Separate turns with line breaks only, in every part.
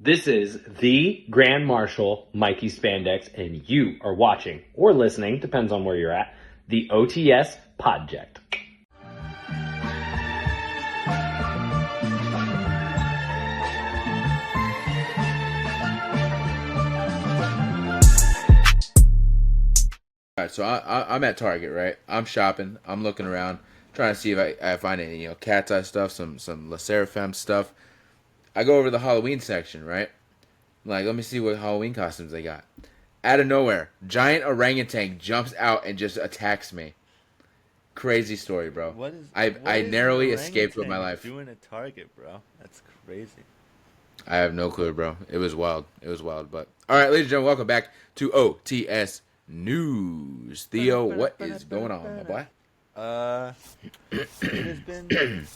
This is the Grand Marshal, Mikey Spandex, and you are watching or listening, depends on where you're at, the OTS Podject.
All right, so I'm at Target, right? I'm shopping. I'm looking around, trying to see if I find any, Cat's Eye stuff, some La Seraphim stuff. I go over to the Halloween section, right? Like, let me see what Halloween costumes they got. Out of nowhere, giant orangutan jumps out and just attacks me. Crazy story, bro. I narrowly escaped with my life.
Doing a Target, bro. That's crazy.
I have no clue, bro. It was wild. But all right, ladies and gentlemen, welcome back to OTS News. Theo, what is going on, my boy?
It has been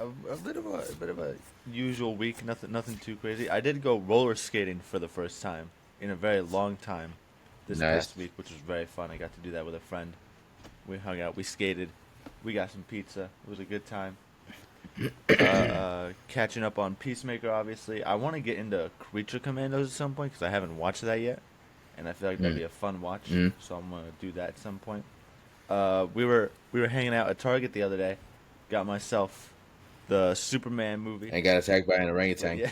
a bit of a usual week. Nothing too crazy. I did go roller skating for the first time in a very long time this past week, which was very fun. I got to do that with a friend. We hung out, we skated, we got some pizza. It was a good time. Catching up on Peacemaker, obviously. I want to get into Creature Commandos at some point because I haven't watched that yet, and I feel like that'd be a fun watch. So I'm gonna do that at some point. We were hanging out at Target the other day. Got myself the Superman movie.
And got attacked by an orangutan.
Yeah.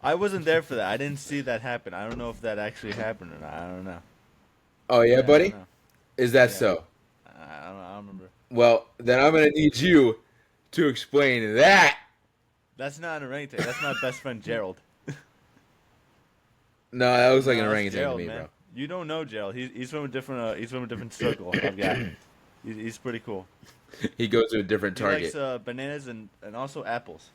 I wasn't there for that. I didn't see that happen. I don't know if that actually happened or not. I don't know.
Oh yeah, buddy? Is that so?
I don't remember.
Well, then I'm gonna need you to explain that.
That's not an orangutan. That's my best friend Gerald.
No, that looks like an
That's
orangutan
Gerald,
to me,
man.
bro.
You don't know Gerald. He's from a different circle. I've got. He's pretty cool.
He goes to a different
He
Target.
likes bananas and also apples.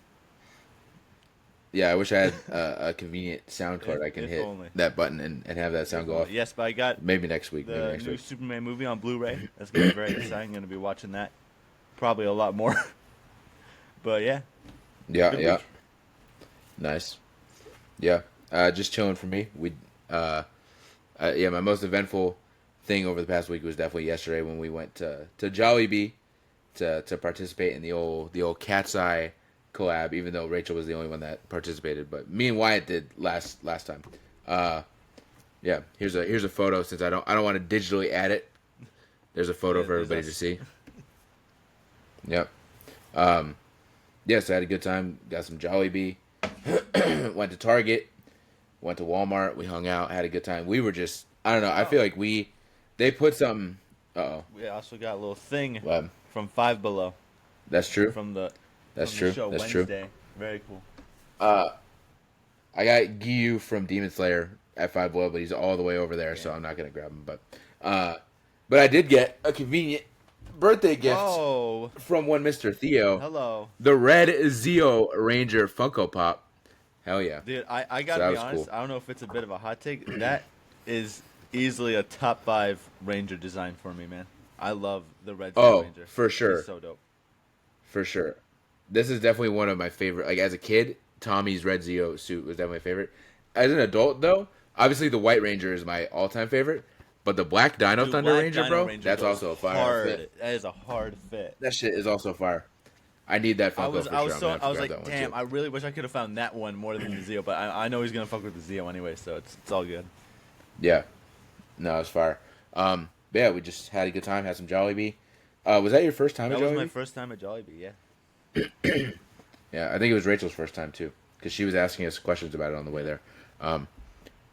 Yeah, I wish I had a convenient sound card I can
If
hit
only.
that button and have that sound go off.
Yes, but I got
Maybe next week.
the new Superman movie on Blu-ray. That's gonna be very exciting. Gonna be watching that. Probably a lot more. But yeah.
Yeah,
Good
yeah.
week.
Nice. Yeah. Just chilling for me. My most eventful thing over the past week was definitely yesterday when we went to Jollibee to participate in the old Cat's Eye collab, even though Rachel was the only one that participated, but me and Wyatt did last time. Yeah, here's a photo since I don't want to digitally add it. There's a photo for everybody to see. Yep. Yeah, so I had a good time. Got some Jollibee. Went to Target. Went to Walmart. We hung out. Had a good time. We were just, I don't know. I feel like they put something.
We also got a little thing
What?
from Five Below.
That's true.
From the
That's
from
true.
The show
That's
Wednesday.
true.
Very cool.
I got Gyu from Demon Slayer at Five Below, but he's all the way over there, so I'm not gonna grab him. But I did get a convenient birthday gift from one Mr. Theo.
Hello.
The Red Zeo Ranger Funko Pop. Hell yeah.
Dude, I gotta be honest, cool. I don't know if it's a bit of a hot take. That is easily a top 5 Ranger design for me, man. I love the Red Zeo Ranger.
Oh, for sure.
He's so dope.
For sure. This is definitely one of my favorite. Like, as a kid, Tommy's Red Zeo suit was definitely my favorite. As an adult, though, obviously the White Ranger is my all-time favorite. But the Black Dino Thunder Ranger, bro, that's also a fire fit.
That is a hard fit.
That shit is also fire. I need that Funko for sure.
I was like, damn, I really wish I could have found that one more than the Zeo, but I know he's gonna fuck with the Zeo anyway, so it's all good.
Yeah, no, it's fire. But yeah, we just had a good time, had some Jollibee. Was that your first time at Jollibee?
That was my first time at Jollibee, yeah.
Yeah, I think it was Rachel's first time too, because she was asking us questions about it on the way there.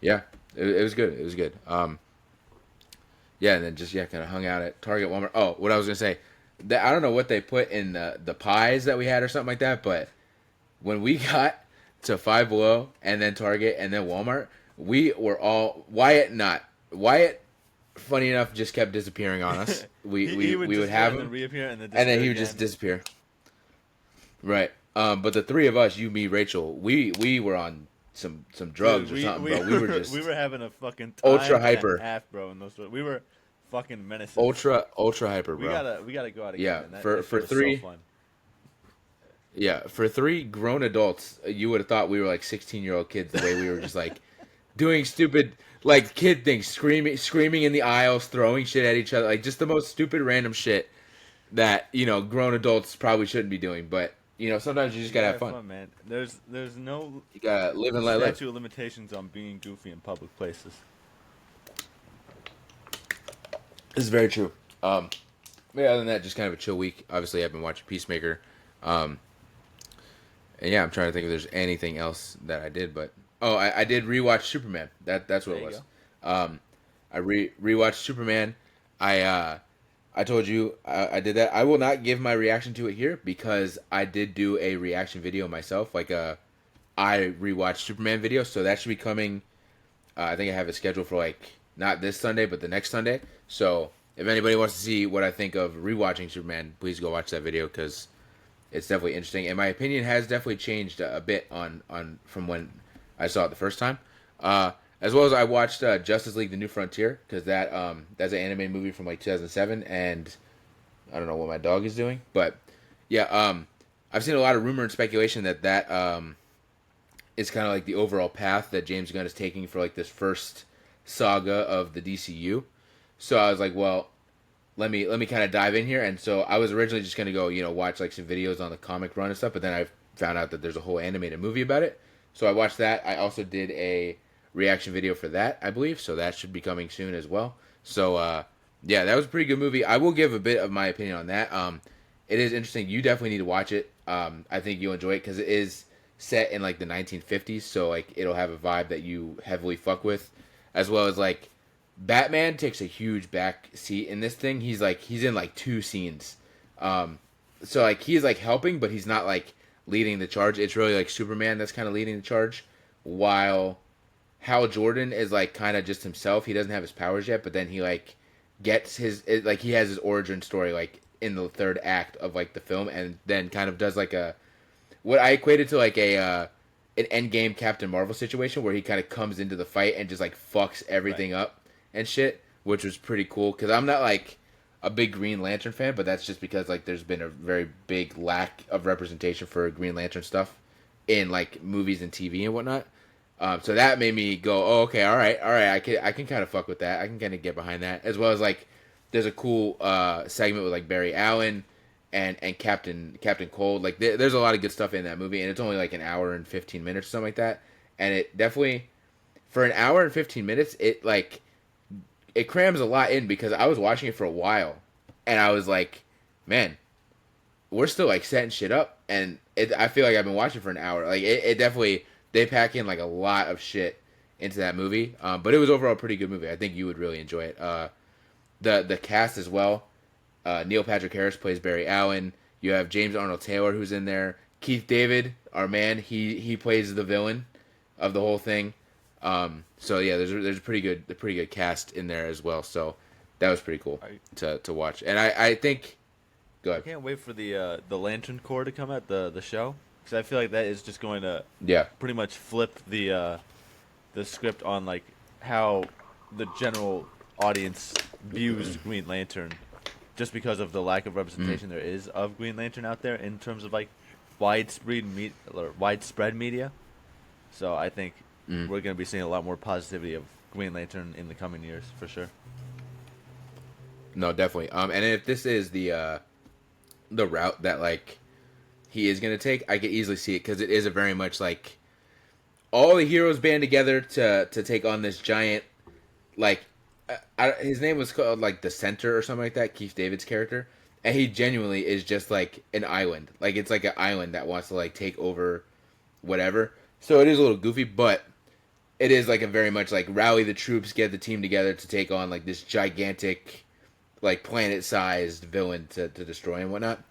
Yeah, it was good. It was good. Yeah, and then just kind of hung out at Target, Walmart. Oh, what I was gonna say. I don't know what they put in the pies that we had or something like that, but when we got to Five Below and then Target and then Walmart, we were all Wyatt, funny enough, just kept disappearing on us. We would have him
reappear and
then he would just disappear. Right. But the three of us, you, me, Rachel, we were on some drugs or something, bro. We were just
we were having a fucking time
ultra hyper,
half, bro. In those, we were fucking menacing.
Ultra hyper, bro.
We gotta go out again.
Yeah,
man.
for 3.
So fun.
Yeah, for 3 grown adults, you would have thought we were like 16-year-old kids. The way we were just like doing stupid like kid things, screaming in the aisles, throwing shit at each other, like just the most stupid random shit that grown adults probably shouldn't be doing. But sometimes you just gotta have fun.
man. There's no
You gotta live and let live.
statute of limitations on being goofy in public places.
This is very true. But yeah, other than that, just kind of a chill week. Obviously, I've been watching Peacemaker. And yeah, I'm trying to think if there's anything else that I did, but I did rewatch Superman. That's what it was. I rewatched Superman. I told you I did that. I will not give my reaction to it here because I did do a reaction video myself, like I rewatched Superman video. So that should be coming. I think I have it scheduled for like not this Sunday, but the next Sunday. So if anybody wants to see what I think of rewatching Superman, please go watch that video because it's definitely interesting. And my opinion has definitely changed a bit on from when I saw it the first time. As well as I watched Justice League: The New Frontier because that's an anime movie from like 2007, and I don't know what my dog is doing, but yeah, I've seen a lot of rumor and speculation that is kind of like the overall path that James Gunn is taking for like this first saga of the DCU. So I was like, well, let me kind of dive in here, and so I was originally just gonna go watch like some videos on the comic run and stuff, but then I found out that there's a whole animated movie about it, so I watched that. I also did a reaction video for that, I believe, so that should be coming soon as well. So yeah, that was a pretty good movie. I will give a bit of my opinion on that. It is interesting. You definitely need to watch it. I think you'll enjoy it because it is set in like the 1950s, so like it'll have a vibe that you heavily fuck with, as well as like Batman takes a huge back seat in this thing. He's in like 2 scenes, so like he's like helping, but he's not like leading the charge. It's really like Superman that's kind of leading the charge, while Hal Jordan is like kind of just himself. He doesn't have his powers yet, but then he like gets he has his origin story like in the 3rd act of like the film, and then kind of does like what I equated to like an Endgame Captain Marvel situation where he kind of comes into the fight and just like fucks everything up and shit, which was pretty cool because I'm not like a big Green Lantern fan, but that's just because like there's been a very big lack of representation for Green Lantern stuff in like movies and TV and whatnot. So that made me go, oh, okay, all right, I can kind of fuck with that. I can kind of get behind that, as well as like there's a cool segment with like Barry Allen and Captain Cold. Like there's a lot of good stuff in that movie, and it's only like an hour and 15 minutes or something like that. And it definitely, for an hour and 15 minutes, it crams a lot in because I was watching it for a while, and I was like, man, we're still like setting shit up, and I feel like I've been watching for an hour. Like it definitely. They pack in like a lot of shit into that movie, but it was overall a pretty good movie. I think you would really enjoy it. The cast as well. Neil Patrick Harris plays Barry Allen. You have James Arnold Taylor who's in there. Keith David, our man, he plays the villain of the whole thing. So yeah, there's a pretty good cast in there as well. So that was pretty cool to watch. And I think, go ahead.
I can't wait for the Lantern Corps to come out the show. Because I feel like that is just going to pretty much flip the script on like how the general audience views Green Lantern, just because of the lack of representation there is of Green Lantern out there in terms of like widespread media. So I think we're going to be seeing a lot more positivity of Green Lantern in the coming years for sure.
No, definitely. And if this is the route that like he is going to take, I could easily see it because it is a very much like all the heroes band together to take on this giant, like his name was called like the Center or something like that, Keith David's character, and he genuinely is just like an island, like it's like an island that wants to like take over whatever. So it is a little goofy, but it is like a very much like rally the troops, get the team together to take on like this gigantic, like planet-sized villain to destroy and whatnot.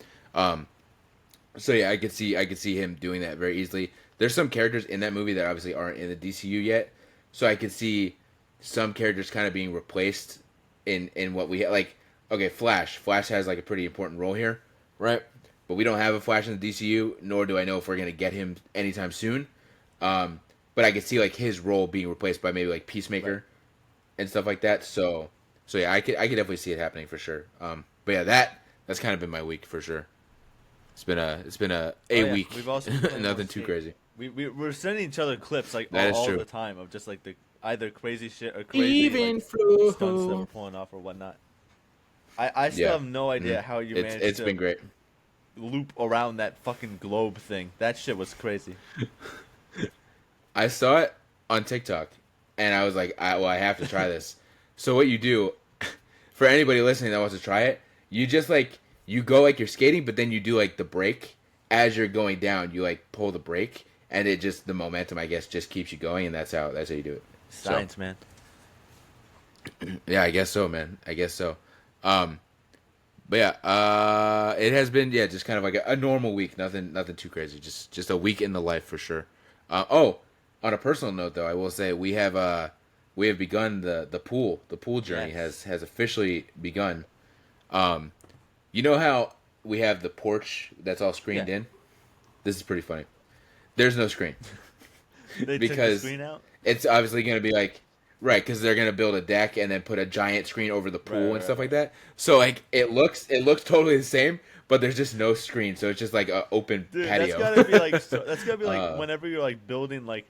So yeah, I could see him doing that very easily. There's some characters in that movie that obviously aren't in the DCU yet, so I could see some characters kind of being replaced in what we have. Like, okay, Flash has like a pretty important role here, right? But we don't have a Flash in the DCU, nor do I know if we're gonna get him anytime soon. But I could see like his role being replaced by maybe like Peacemaker and stuff like that. So yeah, I could definitely see it happening for sure. But yeah, that's kind of been my week for sure. It's been a week.
We've also
nothing too crazy.
We're sending each other clips like
all
the time of just like the either crazy shit or crazy like, stunts that we're pulling off or whatnot. I still have no idea how you managed.
It's been great.
loop around that fucking globe thing. That shit was crazy.
I saw it on TikTok, and I was like, I have to try this. So what you do, for anybody listening that wants to try it, you just like you go like you're skating, but then you do like the brake as you're going down. You like pull the brake, and it just the momentum, I guess, just keeps you going, and that's how you do it.
Science, man.
Yeah, I guess so, man. I guess so. But yeah, it has been just kind of like a normal week. Nothing too crazy. Just a week in the life for sure. On a personal note, though, I will say we have begun the pool. The pool journey has officially begun. You know how we have the porch that's all screened in? This is pretty funny. There's no screen.
They
because
took the screen out?
It's obviously going to be like, right, because they're going to build a deck and then put a giant screen over the pool and stuff like that. So like it looks totally the same, but there's just no screen. So it's just like an open patio.
That's gotta be like whenever you're like building like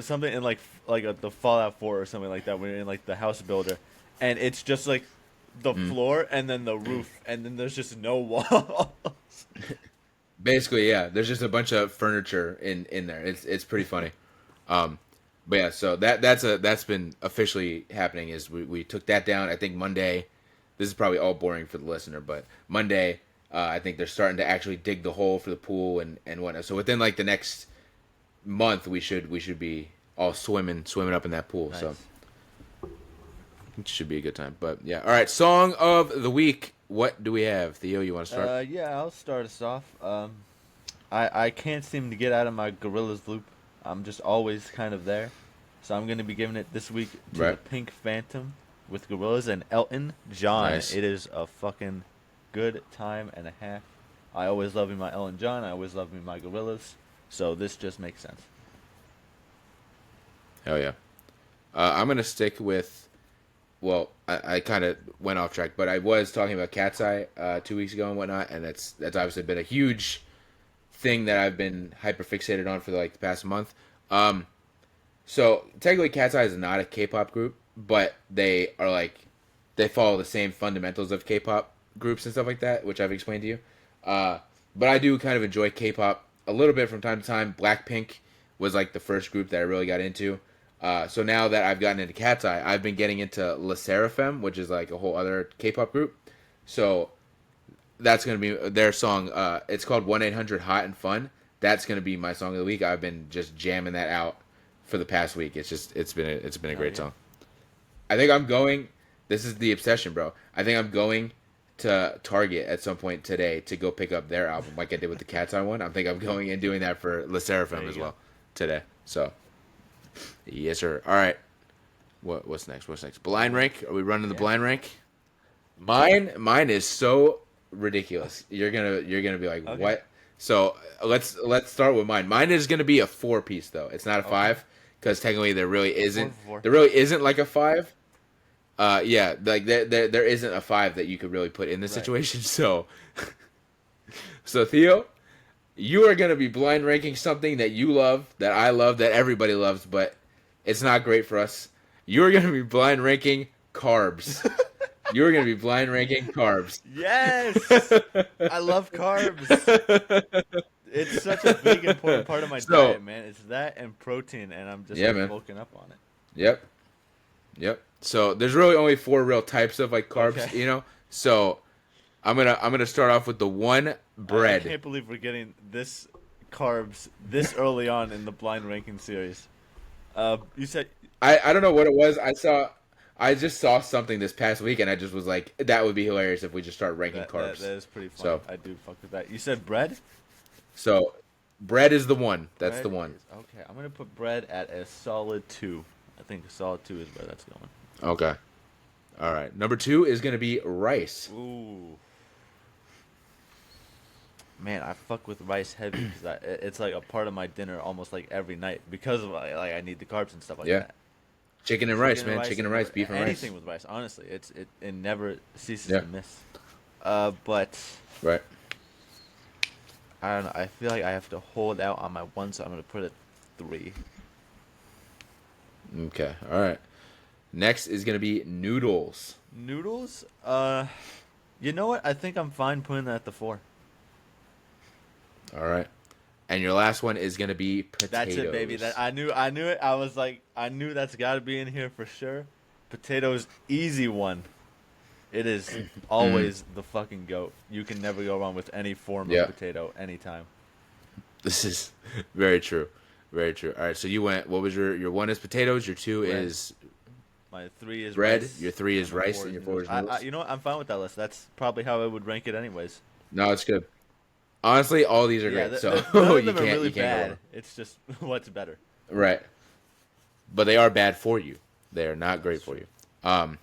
something in like the Fallout 4 or something like that, when you're in like the house builder, and it's just like the floor and then the roof, and then there's just no walls.
Basically, yeah. There's just a bunch of furniture in there. It's pretty funny. But yeah, so that's been officially happening. Is we took that down. I think Monday. This is probably all boring for the listener, but Monday, I think they're starting to actually dig the hole for the pool and whatnot. So within like the next month, we should be all swimming up in that pool.
Nice.
So it should be a good time. But yeah, all right. Song of the week. What do we have, Theo? You want to start?
Yeah, I'll start us off. I can't seem to get out of my Gorillaz loop. I'm just always kind of there. So I'm going to be giving it this week to the Pink Phantom with Gorillaz and Elton John.
Nice.
It is a fucking good time and a half. I always love me my Elton John. I always love me my Gorillaz. So this just makes sense.
Hell yeah. I'm going to stick with... Well, I kind of went off track, but I was talking about Cat's Eye 2 weeks ago and whatnot, and that's obviously been a huge thing that I've been hyper fixated on for like the past month. So technically, Cat's Eye is not a K-pop group, but they follow the same fundamentals of K-pop groups and stuff like that, which I've explained to you. But I do kind of enjoy K-pop a little bit from time to time. Blackpink was like the first group that I really got into. So now that I've gotten into Cat's Eye, I've been getting into Le Sserafim, which is like a whole other K-pop group. So that's going to be their song. It's called 1-800-HOT and Fun. That's going to be my song of the week. I've been just jamming that out for the past week. It's been a great song. I think I'm going. This is the obsession, bro. I think I'm going to Target at some point today to go pick up their album, like I did with the Cat's Eye one. I think I'm going and doing that for Le Sserafim as well today. So. Yes, sir. All right. What's next? Blind rank? Are we running the blind rank? Mine is so ridiculous. You're gonna be like, okay. What? So let's start with mine. Mine is gonna be a 4-piece though. It's not a 5 because technically there really isn't like a 5. Yeah, like there isn't a 5 that you could really put in this situation. So Theo. You are going to be blind ranking something that you love, that I love, that everybody loves, but it's not great for us. You are going to be blind ranking carbs. You are going to be blind ranking carbs.
Yes! I love carbs. It's such a big, important part of my diet, man. It's that and protein, and I'm just bulking up on it.
Yep. So there's really only 4 real types of like carbs, you know? So I'm gonna start off with the one bread.
I can't believe we're getting this carbs this early on in the blind ranking series. You said
I don't know what it was. I just saw something this past week and I just was like, that would be hilarious if we just start ranking carbs.
That is pretty fun. So, I do fuck with that. You said bread?
So bread is the one. That's the one.
Okay, I'm gonna put bread at a solid 2. I think a solid 2 is where that's going.
Okay. All right. Number 2 is gonna be rice.
Ooh. Man, I fuck with rice heavy because it's like a part of my dinner almost like every night because of like I need the carbs and stuff like that.
Chicken and rice, man. Chicken and rice, beef and rice.
Anything with rice, honestly, it never ceases to miss. But
right.
I don't know. I feel like I have to hold out on my 1, so I'm gonna put it 3.
Okay. All right. Next is gonna be noodles.
Noodles? You know what? I think I'm fine putting that at the 4.
All right. And your last one is gonna be potatoes.
That's it, baby. That I knew it. I was like, I knew that's got to be in here for sure. Potatoes, easy one. It is always the fucking goat. You can never go wrong with any form of potato anytime.
This is very true. Very true. All right, so you went. What was your one is potatoes. Your two
Bread.
is
My 3 is
bread.
rice.
Your 3 is
My
rice,
4
and
is
your 4 is
noodles.
noodles.
You know what? I'm fine with that list. That's probably how I would rank it, anyways.
No, it's good. Honestly, all these are
Yeah,
great. So
none of
you
them are really
can't go
bad.
wrong.
It's just what's better.
Right. But they are bad for you. They are not great for you. All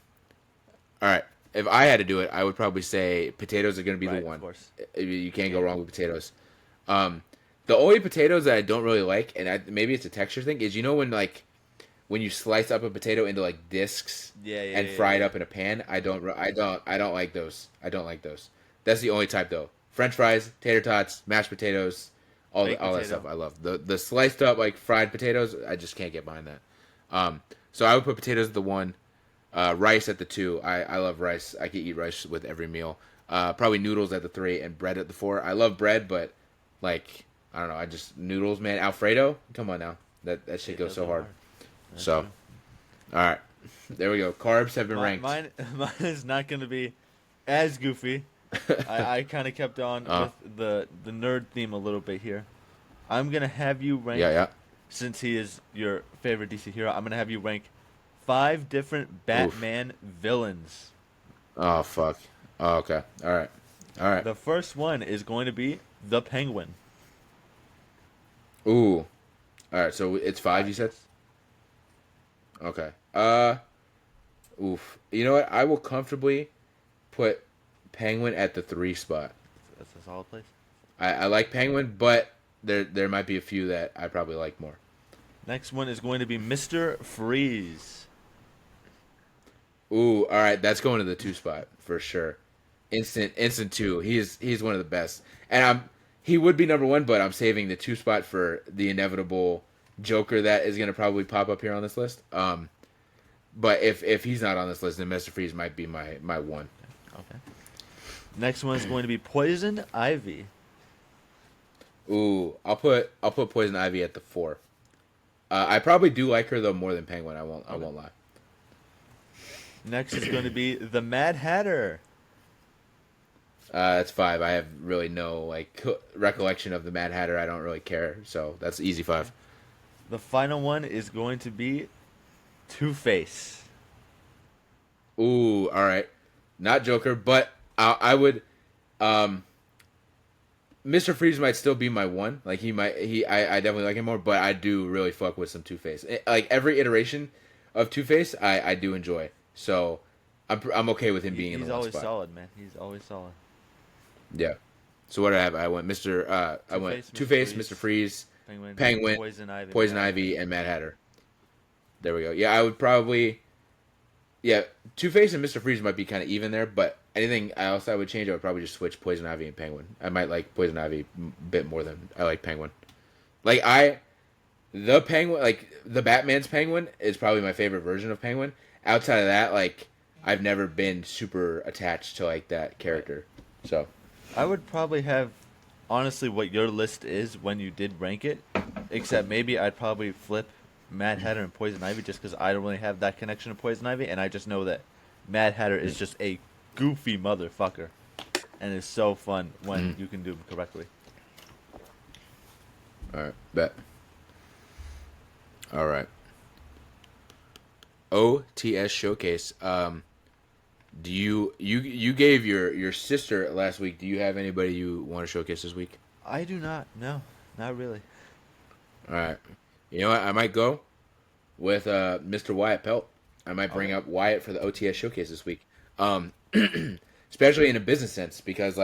right. If I had to do it, I would probably say potatoes are going to be the one.
Of course.
You can't go wrong with potatoes. The only potatoes that I don't really like, and maybe it's a texture thing, is when you slice up a potato into like discs and fry it up in a pan. I don't like those. I don't like those. That's the only type though. French fries, tater tots, mashed potatoes, all that stuff. I love the sliced up like fried potatoes. I just can't get behind that. So I would put potatoes at the 1, rice at the 2. I love rice. I could eat rice with every meal. Probably noodles at the 3 and bread at the 4. I love bread, but like I don't know. I just noodles, man. Alfredo, come on now. That shit goes so hard. So, all right, there we go. Carbs have been ranked.
Mine is not going to be as goofy. I kind of kept on with the nerd theme a little bit here. I'm going to have you rank, since he is your favorite DC hero, I'm going to have you rank 5 different Batman villains.
Oh, fuck. Oh, okay. All right.
The first one is going to be the Penguin.
Ooh. All right, so it's 5, you said? Okay. Oof. You know what? I will comfortably put Penguin at the 3 spot.
That's a solid place.
I like Penguin, but there might be a few that I probably like more.
Next one is going to be Mr. Freeze.
Ooh, all right, that's going to the 2 spot for sure. Instant 2. He's one of the best, and he would be number 1, but I'm saving the 2 spot for the inevitable Joker that is going to probably pop up here on this list. But if he's not on this list, then Mr. Freeze might be my 1.
Okay. Next one is going to be Poison Ivy.
Ooh, I'll put Poison Ivy at the 4. I probably do like her though more than Penguin. I won't lie.
Next is going to be the Mad Hatter.
That's 5. I have really no recollection of the Mad Hatter. I don't really care, so that's easy 5.
The final one is going to be Two-Face.
Ooh, all right, not Joker, but I would. Mr. Freeze might still be my 1. Like I definitely like him more, but I do really fuck with some Two-Face. Like every iteration of Two-Face, I do enjoy. So I'm okay with him being in the 1 spot.
He's always solid, man. He's always solid.
Yeah. So what did I have? I went Two-Face, Mr. Freeze, Penguin, Poison Ivy, and Mad Hatter. There we go. Yeah, I would probably. Yeah, Two-Face and Mr. Freeze might be kind of even there, but anything else I would change, I would probably just switch Poison Ivy and Penguin. I might like Poison Ivy a bit more than I like Penguin. The Penguin, the Batman's Penguin is probably my favorite version of Penguin. Outside of that, I've never been super attached to that character. So
I would probably have, honestly, what your list is when you did rank it, except maybe I'd probably flip Mad Hatter and Poison Ivy just because I don't really have that connection to Poison Ivy, and I just know that Mad Hatter is just a goofy motherfucker, and it's so fun when you can do him correctly.
All right, bet. All right. OTS showcase. Do you gave your sister last week? Do you have anybody you want to showcase this week?
I do not. No, not really.
All right. You know what? I might go with Mr. Wyatt Pelt. I might bring up Wyatt for the OTS showcase this week. Especially in a business sense, because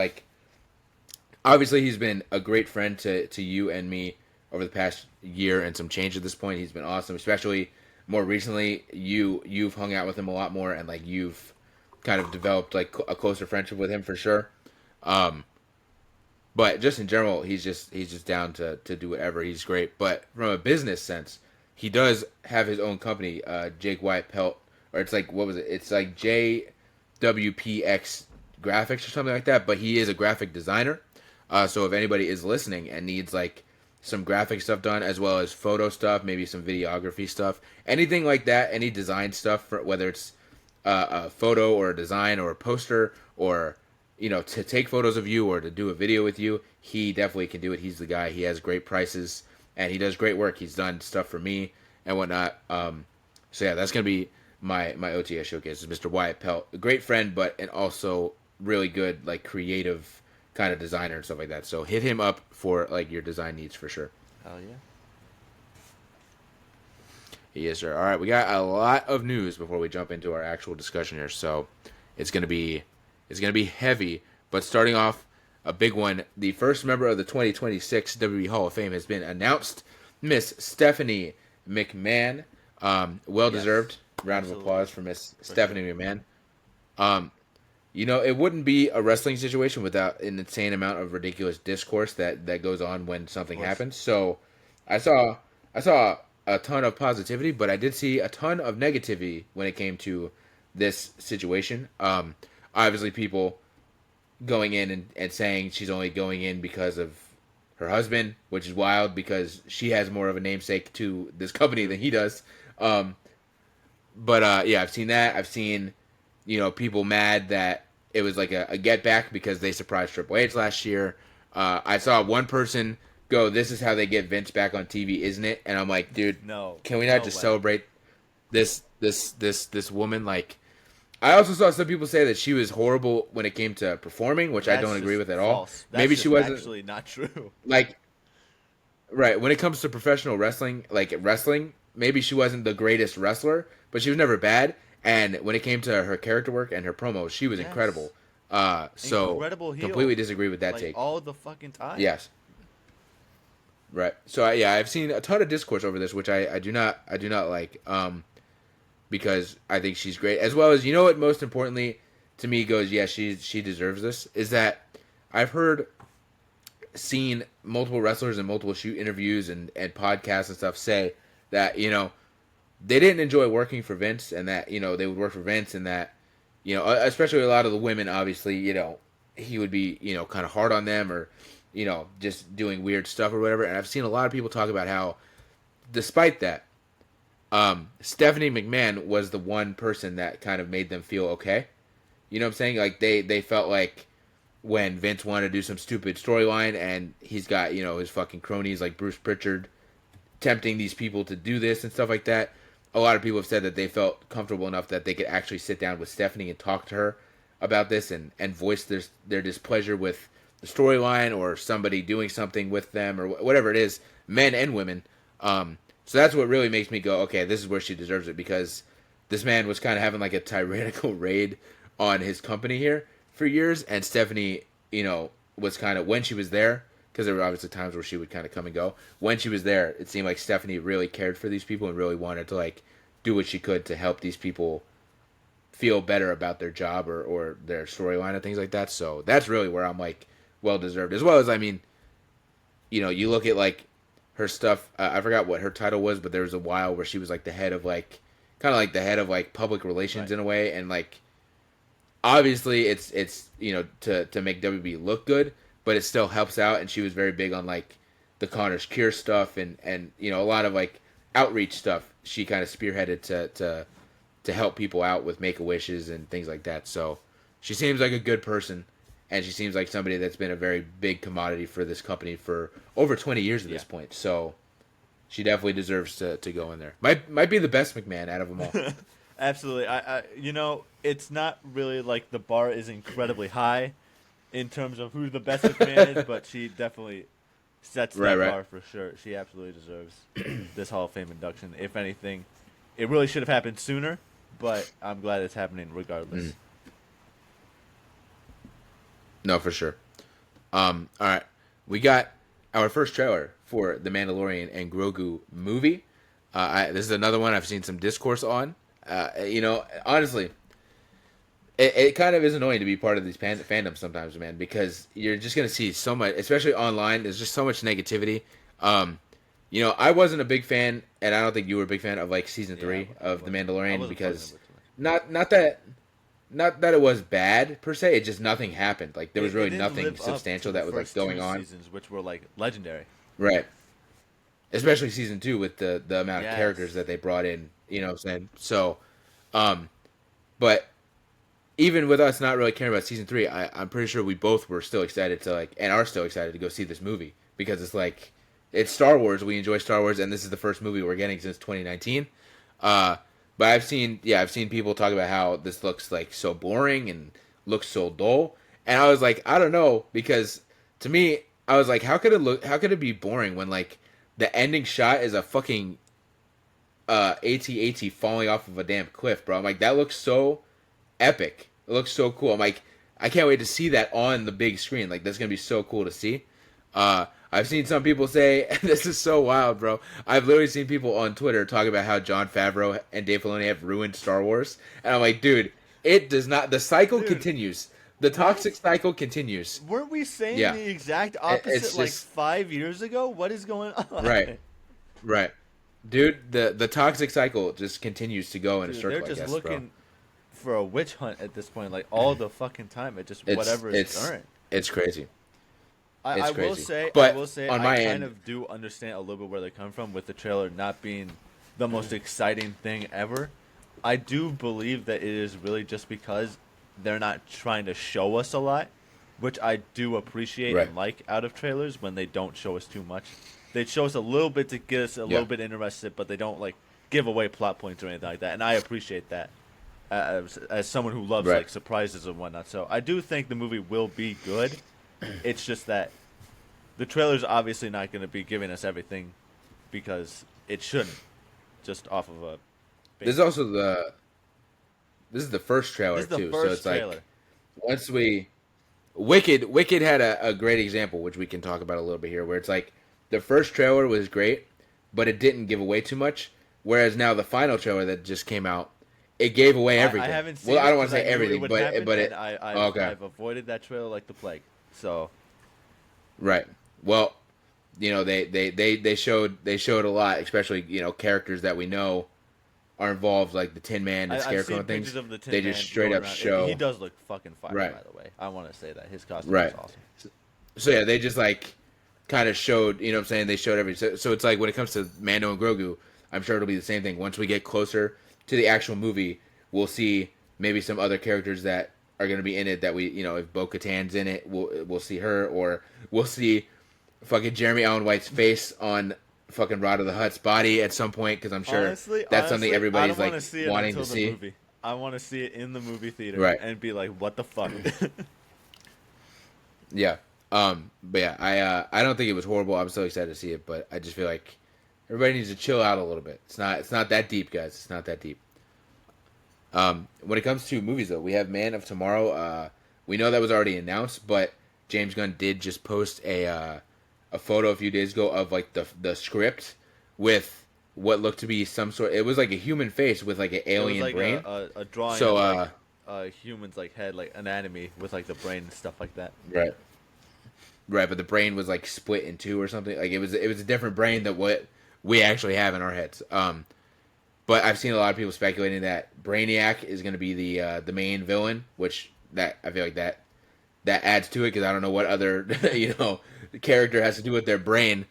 obviously he's been a great friend to you and me over the past year and some change at this point. He's been awesome, especially more recently. You've hung out with him a lot more, and you've kind of developed a closer friendship with him for sure. But just in general, he's just down to do whatever. He's great. But from a business sense, he does have his own company, Jake Wyatt Pelt, or it's what was it? It's JWPX Graphics or something like that. But he is a graphic designer. So if anybody is listening and needs like some graphic stuff done, as well as photo stuff, maybe some videography stuff, anything like that, any design stuff, for whether it's a photo or a design or a poster, or to take photos of you or to do a video with you, he definitely can do it. He's the guy. He has great prices and he does great work. He's done stuff for me and whatnot. So yeah, that's gonna be my OTS showcase. Is Mr. Wyatt Pelt, a great friend, but and also really good like creative kind of designer and stuff like that. So hit him up for like your design needs for sure.
Hell yeah.
Yes, sir. All right, we got a lot of news before we jump into our actual discussion here. So it's gonna be heavy. But starting off, a big one: the first member of the 2026 WWE Hall of Fame has been announced. Miss Stephanie McMahon. Well deserved. Round of applause for Miss Stephanie McMahon. It wouldn't be a wrestling situation without an insane amount of ridiculous discourse that goes on when something happens. So I saw a ton of positivity, but I did see a ton of negativity when it came to this situation. Obviously, people going in and saying she's only going in because of her husband, which is wild because she has more of a namesake to this company than he does. Yeah, I've seen that. I've seen, people mad that it was like a get back because they surprised Triple H last year. I saw one person go, "This is how they get Vince back on TV, isn't it?" And I'm like, dude,
no,
can we not just celebrate this woman? Like, I also saw some people say that she was horrible when it came to performing, which I don't agree with at all.
That's
Maybe she wasn't
actually not true.
Like, right, when it comes to professional wrestling, maybe she wasn't the greatest wrestler, but she was never bad. And when it came to her character work and her promos, she was incredible. So
incredible heel.
Completely disagree with that take.
All the fucking time.
Yes. Right. So I've seen a ton of discourse over this, which I do not like, because I think she's great. As well as, what most importantly to me goes, yeah, she deserves this, is that I've seen multiple wrestlers and multiple shoot interviews and podcasts and stuff say that, they didn't enjoy working for Vince, and that, they would work for Vince, and that, especially a lot of the women, obviously, he would be, kind of hard on them, or, just doing weird stuff or whatever. And I've seen a lot of people talk about how, despite that, Stephanie McMahon was the one person that kind of made them feel okay. You know what I'm saying? Like, they felt like when Vince wanted to do some stupid storyline and he's got, his fucking cronies like Bruce Pritchard tempting these people to do this and stuff like that, a lot of people have said that they felt comfortable enough that they could actually sit down with Stephanie and talk to her about this and voice their displeasure with the storyline or somebody doing something with them or whatever it is, men and women. So that's what really makes me go, okay, this is where she deserves it, because this man was kind of having like a tyrannical raid on his company here for years, and Stephanie, was kind of, when she was there, because there were obviously times where she would kind of come and go. When she was there, it seemed like Stephanie really cared for these people and really wanted to like do what she could to help these people feel better about their job or their storyline and things like that. So that's really where I'm like, well deserved. As well as, I mean, you look at like her stuff. I forgot what her title was, but there was a while where she was like the head of like, kind of like the head of like public relations in a way, and like obviously it's to make WB look good, but it still helps out. And she was very big on like the Connor's Cure stuff and a lot of like outreach stuff. She kind of spearheaded to help people out with Make-A-Wishes and things like that. So she seems like a good person, and she seems like somebody that's been a very big commodity for this company for over 20 years at this point. So she definitely deserves to go in there. Might be the best McMahon out of them all.
Absolutely. I it's not really like the bar is incredibly high in terms of who the best McMahon is, but she definitely sets that bar for sure. She absolutely deserves this Hall of Fame induction. If anything, it really should have happened sooner, but I'm glad it's happening regardless.
No, for sure. All right. We got our first trailer for the Mandalorian and Grogu movie. This is another one I've seen some discourse on. Honestly, it kind of is annoying to be part of these fandoms sometimes, man, because you're just going to see so much, especially online. There's just so much negativity. I wasn't a big fan, and I don't think you were a big fan of like season 3 of The Mandalorian, because not that not that it was bad per se. It just nothing happened. Like there was
It
really
didn't
nothing
live up
substantial
to the
that was like
first
going
two
on.
seasons, which were like legendary.
Right. Especially season 2 with the amount of characters
Yes.
that they brought in. You know what I'm saying? So, um, but even with us not really caring about season 3, I'm pretty sure we both were still excited to like, and are still excited to go see this movie because it's like, it's Star Wars. We enjoy Star Wars, and this is the first movie we're getting since 2019. But I've seen people talk about how this looks like so boring and looks so dull, and I was like, I don't know, because to me, I was like, how could it be boring when like the ending shot is a fucking AT-AT falling off of a damn cliff, bro. I'm like, that looks so epic. It looks so cool. I'm like, I can't wait to see that on the big screen. Like, that's gonna be so cool to see. I've seen some people say this is so wild, bro. I've literally seen people on Twitter talk about how Jon Favreau and Dave Filoni have ruined Star Wars, and I'm like, dude, it does not. The cycle continues. The toxic cycle continues.
Weren't we saying
Yeah.
the exact
It's
opposite like
just-
5 years ago? What is going on?
Right, dude. The toxic cycle just continues to go in a
Dude,
circle.
they're just
I guess,
looking for a witch hunt at this point, like all the fucking time. It just whatever is current.
It's crazy.
I
crazy.
will say,
But
I
on my
kind
end-
of do understand a little bit where they come from with the trailer not being the most exciting thing ever. I do believe that it is really just because they're not trying to show us a lot, which I do appreciate
Right.
and like out of trailers when they don't show us too much. They show us a little bit to get us a little bit interested, but they don't like give away plot points or anything like that, and I appreciate that as someone who loves
Right.
like surprises and whatnot. So I do think the movie will be good. It's just that the trailer's obviously not going to be giving us everything because it shouldn't, just off of a.
This is also this is the first trailer
This is the
too,
first
so it's
trailer.
like once we Wicked had a great example, which we can talk about a little bit here, where it's like the first trailer was great, but it didn't give away too much. Whereas now the final trailer that just came out, it gave away everything.
I haven't seen.
Well, I don't want
want
to say everything, but okay.
I've avoided that trailer like the plague. So
Right. Well, you know, they showed a lot, especially, you know, characters that we know are involved, like the Tin Man and
I've
Scarecrow
seen
and things.
pictures of the Tin
They
Man
just straight
going
up
around.
show.
He does look fucking fire,
Right.
by the way. I want to say that his costume
Right.
is awesome.
So yeah, they just like kind of showed, you know what I'm saying? They showed everything. So it's like when it comes to Mando and Grogu, I'm sure it'll be the same thing. Once we get closer to the actual movie, we'll see maybe some other characters that are going to be in it that we, you know, if Bo-Katan's in it, we'll see her, or we'll see fucking Jeremy Allen White's face on fucking Rod of the Hutt's body at some point, because I'm sure that's something everybody's
I don't
like
wanna see it
wanting
until
to
the
see.
Movie. I want to see it in the movie theater
Right.
and be like, "What the fuck?"
Yeah. But yeah, I don't think it was horrible. I'm so excited to see it, but I just feel like everybody needs to chill out a little bit. It's not that deep, guys. It's not that deep. When it comes to movies, though, we have Man of Tomorrow. We know that was already announced, but James Gunn did just post a photo a few days ago of like the script with what looked to be some sort. It was like a human face with like an alien
it was like
brain.
a drawing
So,
of like human's like head, like anatomy with like the brain and stuff like that.
Right. Right, but the brain was like split in two or something. Like it was a different brain than what we actually have in our heads. But I've seen a lot of people speculating that Brainiac is going to be the main villain, which that I feel like that adds to it, because I don't know what other character has to do with their brain.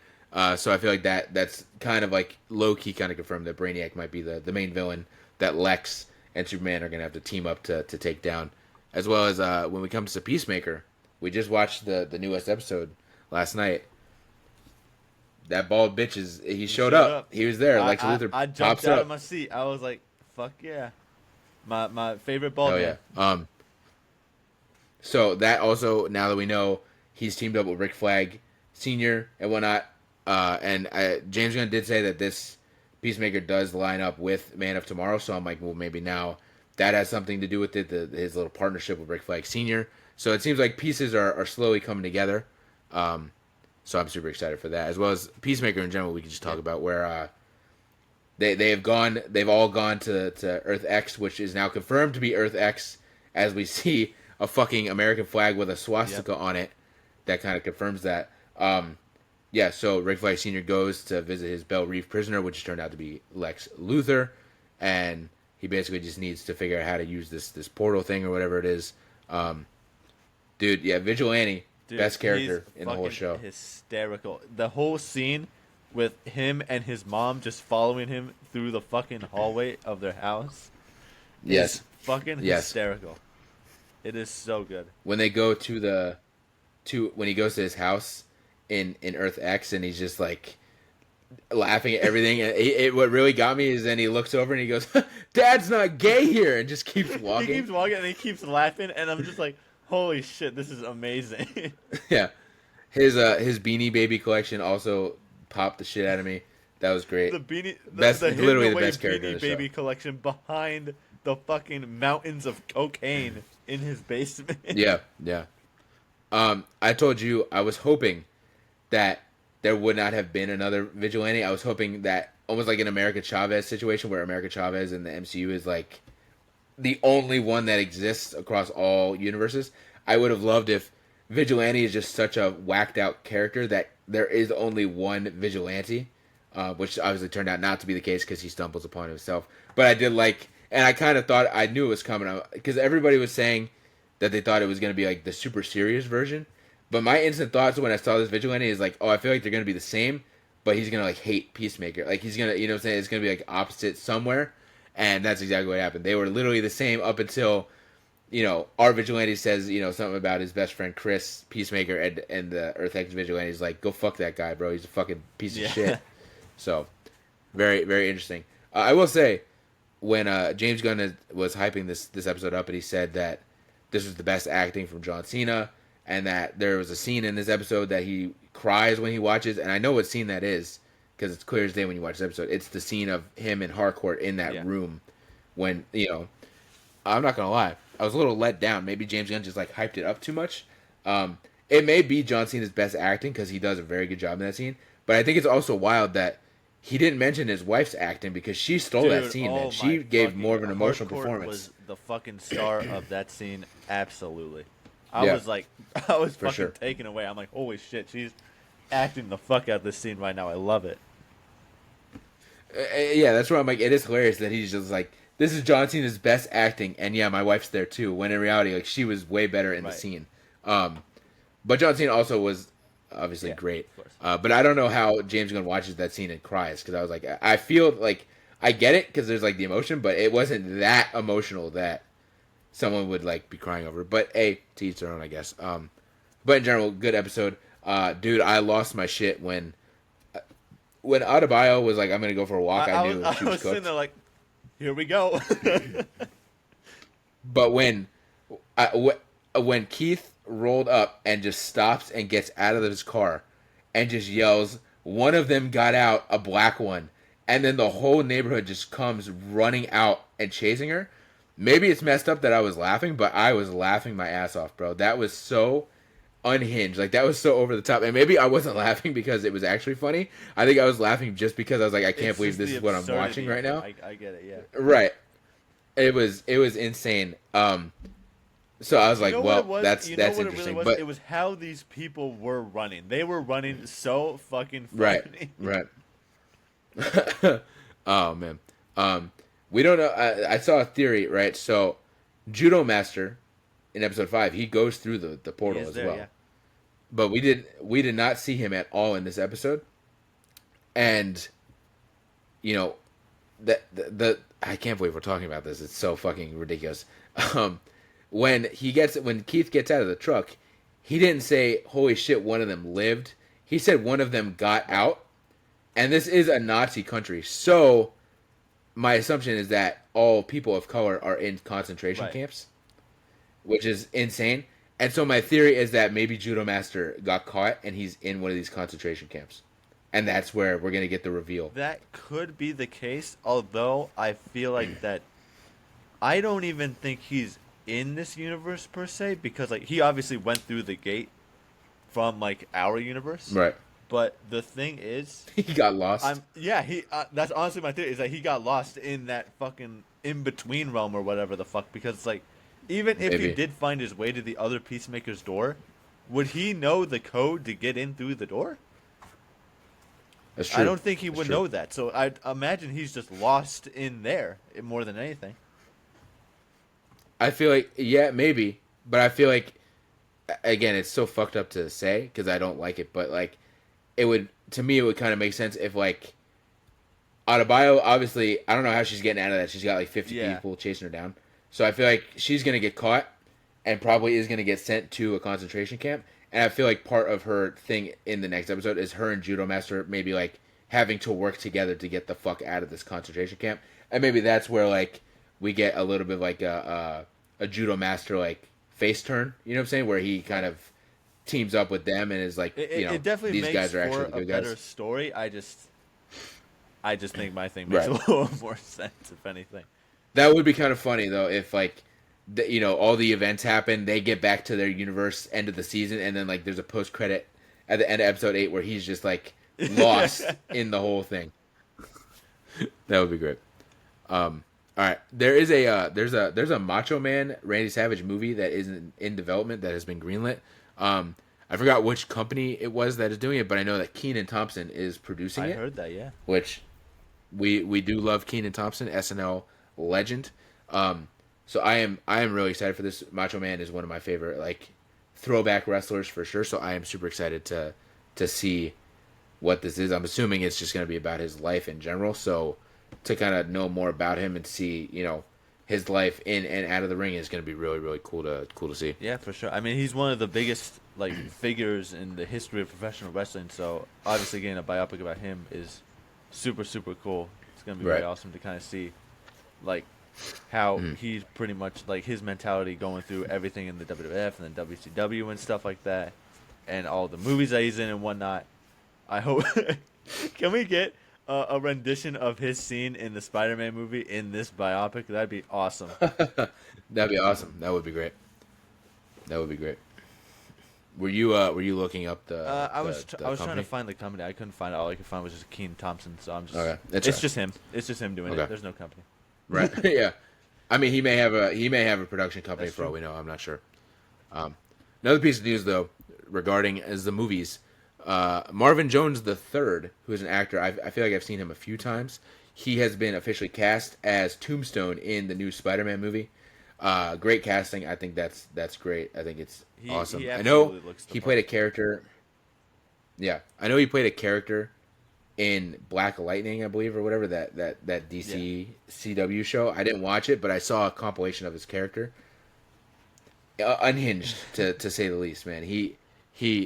So I feel like that's kind of like low key kind of confirmed that Brainiac might be the main villain that Lex and Superman are going to have to team up to take down. As well as when we come to Peacemaker, we just watched the newest episode last night. That bald bitch he showed up. He was there. Lex Luthor
I
pops
jumped out
up.
of my seat. I was like, "Fuck yeah!" My favorite bald
Oh
man.
yeah. So that also, now that we know he's teamed up with Rick Flag Sr. and whatnot, and James Gunn did say that this Peacemaker does line up with Man of Tomorrow, so I'm like, well, maybe now that has something to do with it, his little partnership with Rick Flag Sr. So it seems like pieces are slowly coming together. So I'm super excited for that, as well as Peacemaker in general. We can just talk about where they've all gone to Earth X, which is now confirmed to be Earth X, as we see a fucking American flag with a swastika on it. That kind of confirms that. Yeah, so Rick Flag Sr. goes to visit his Belle Reeve prisoner, which turned out to be Lex Luthor, and He basically just needs to figure out how to use this portal thing or whatever it is. Dude, yeah, Vigilante,
Dude,
best character
he's
in the whole
fucking
show.
Hysterical. The whole scene with him and his mom just following him through the fucking hallway of their house.
Yes.
Is fucking hysterical. It is so good.
When they go when he goes to his house in Earth X and he's just like laughing at everything, and what really got me is then he looks over and he goes, "Dad's not gay here," and just keeps walking.
He keeps walking and he keeps laughing, and I'm just like, holy shit, this is amazing.
Yeah, his Beanie Baby collection also popped the shit out of me. That was great.
Literally the
best character
Beanie
in the
Baby
show.
collection behind the fucking mountains of cocaine in his basement.
Yeah. I told you I was hoping that there would not have been another Vigilante. I was hoping that almost like an America Chavez situation where America Chavez in the MCU is like the only one that exists across all universes. I would have loved if Vigilante is just such a whacked out character that there is only one Vigilante, which obviously turned out not to be the case because he stumbles upon himself. But I did like, and I kind of thought, I knew it was coming because everybody was saying that they thought it was going to be like the super serious version. But my instant thoughts when I saw this Vigilante is like, oh, I feel like they're going to be the same, but he's going to like hate Peacemaker. Like he's going to, you know what I'm saying? It's going to be like opposite somewhere. And that's exactly what happened. They were literally the same up until, you know, our Vigilante says, you know, something about his best friend Chris, Peacemaker, and the Earth X Vigilante is like, go fuck that guy, bro. He's a fucking piece of shit. So, very, very interesting. I will say, when James Gunn was hyping this episode up, and he said that this was the best acting from John Cena, and that there was a scene in this episode that he cries when he watches, and I know what scene that is, because it's clear as day when you watch this episode. It's the scene of him and Harcourt in that room when, you know, I'm not going to lie, I was a little let down. Maybe James Gunn just, like, hyped it up too much. It may be John Cena's best acting, because he does a very good job in that scene, but I think it's also wild that he didn't mention his wife's acting, because she stole that scene, man. She gave more of an emotional performance.
Was the fucking star of that scene, absolutely. I was fucking taken away. I'm like, holy shit, she's acting the fuck out of this scene right now. I love it.
Yeah, that's where I'm like, it is hilarious that he's just like, this is John Cena's best acting, and yeah, my wife's there too. When in reality, like, she was way better in the scene. But John Cena also was obviously great. But I don't know how James Gunn watches that scene and cries, because I was like, I feel like I get it because there's like the emotion, but it wasn't that emotional that someone would like be crying over. But to each their own, I guess. But in general, good episode. Dude, I lost my shit when Adebayo was like, I'm gonna go for a walk. I knew she was cooked.
Sitting there like, here we go.
But when Keith rolled up and just stops and gets out of his car and just yells, "One of them got out, a black one," and then the whole neighborhood just comes running out and chasing her. Maybe it's messed up that I was laughing, but I was laughing my ass off, bro. That was so unhinged. Like, that was so over the top. And maybe I wasn't laughing because it was actually funny. I think I was laughing just because I was like, I can't believe this is what I'm watching right now.
I get it, yeah.
Right. It was insane. So I was like, well, that's interesting. But
it was how these people were running. They were running so fucking funny.
Right. Oh man. We don't know. I saw a theory, right? So, Judo Master in episode 5, he goes through the portal as well. Yeah. But we did not see him at all in this episode. And, you know, I can't believe we're talking about this. It's so fucking ridiculous. When Keith gets out of the truck, he didn't say, "Holy shit, one of them lived." He said one of them got out. And this is a Nazi country, so my assumption is that all people of color are in concentration camps, which is insane. And so my theory is that maybe Judo Master got caught and he's in one of these concentration camps. And that's where we're going to get the reveal.
That could be the case, although I feel like that I don't even think he's in this universe per se, because like he obviously went through the gate from like our universe.
Right.
But the thing is,
he got lost.
That's honestly my theory, is that he got lost in that fucking in-between realm or whatever the fuck, because it's like, even if he did find his way to the other Peacemaker's door, would he know the code to get in through the door?
That's true.
I don't think he
That's
would
true.
know that. So I imagine he's just lost in there more than anything.
I feel like, yeah, maybe, but I feel like, again, it's so fucked up to say because I don't like it, but like, it would, to me, it would kind of make sense if like Adebayo, obviously, I don't know how she's getting out of that. She's got like 50
Yeah.
people chasing her down, so I feel like she's gonna get caught and probably is gonna get sent to a concentration camp. And I feel like part of her thing in the next episode is her and Judo Master maybe like having to work together to get the fuck out of this concentration camp, and maybe that's where like we get a little bit of like a Judo Master like face turn. You know what I'm saying? Where he kind of teams up with them and is like,
It definitely
these
makes
guys are actually
for
the
a
good
better
guys.
story. I just think my thing makes
Right.
a little more sense, if anything.
That would be kind of funny though if like all the events happen, they get back to their universe end of the season, and then like there's a post credit at the end of episode 8 where he's just like lost in the whole thing. That would be great. All right, there's a Macho Man Randy Savage movie that is in development that has been greenlit. I forgot which company it was that is doing it, but I know that Kenan Thompson is producing
I
it.
heard that, yeah.
Which we do love Kenan Thompson, SNL legend. So I am really excited for this. Macho Man is one of my favorite like throwback wrestlers for sure. So I am super excited to see what this is. I'm assuming it's just going to be about his life in general. So to kind of know more about him and see his life in and out of the ring is going to be really really cool to see.
Yeah, for sure. I mean, he's one of the biggest like figures in the history of professional wrestling. So obviously, getting a biopic about him is super super cool. It's gonna be very awesome to kind of see, like, how he's pretty much like his mentality going through everything in the WWF and then WCW and stuff like that, and all the movies that he's in and whatnot. I hope. Can we get a rendition of his scene in the Spider-Man movie in this biopic? That'd be awesome.
That'd be awesome. That would be great. That would be great. Were you looking up the?
I was trying
company?
to find the company. I couldn't find it. All I could find was just Kenan Thompson. So I'm just.
Okay.
It's just him. It's just him doing
Okay.
it. There's no company.
Right. Yeah. I mean, he may have a production company
That's
for all
true.
we know. I'm not sure. Another piece of news though regarding is the movies. Marvin Jones III, who is an actor, I feel like I've seen him a few times. He has been officially cast as Tombstone in the new Spider-Man movie. Great casting. I think that's great. I think it's awesome.
He
I know
absolutely looks the
he
part.
played a character. Yeah, I know he played a character in Black Lightning, I believe, or whatever that DC CW show. I didn't watch it, but I saw a compilation of his character. Unhinged, to say the least, man. He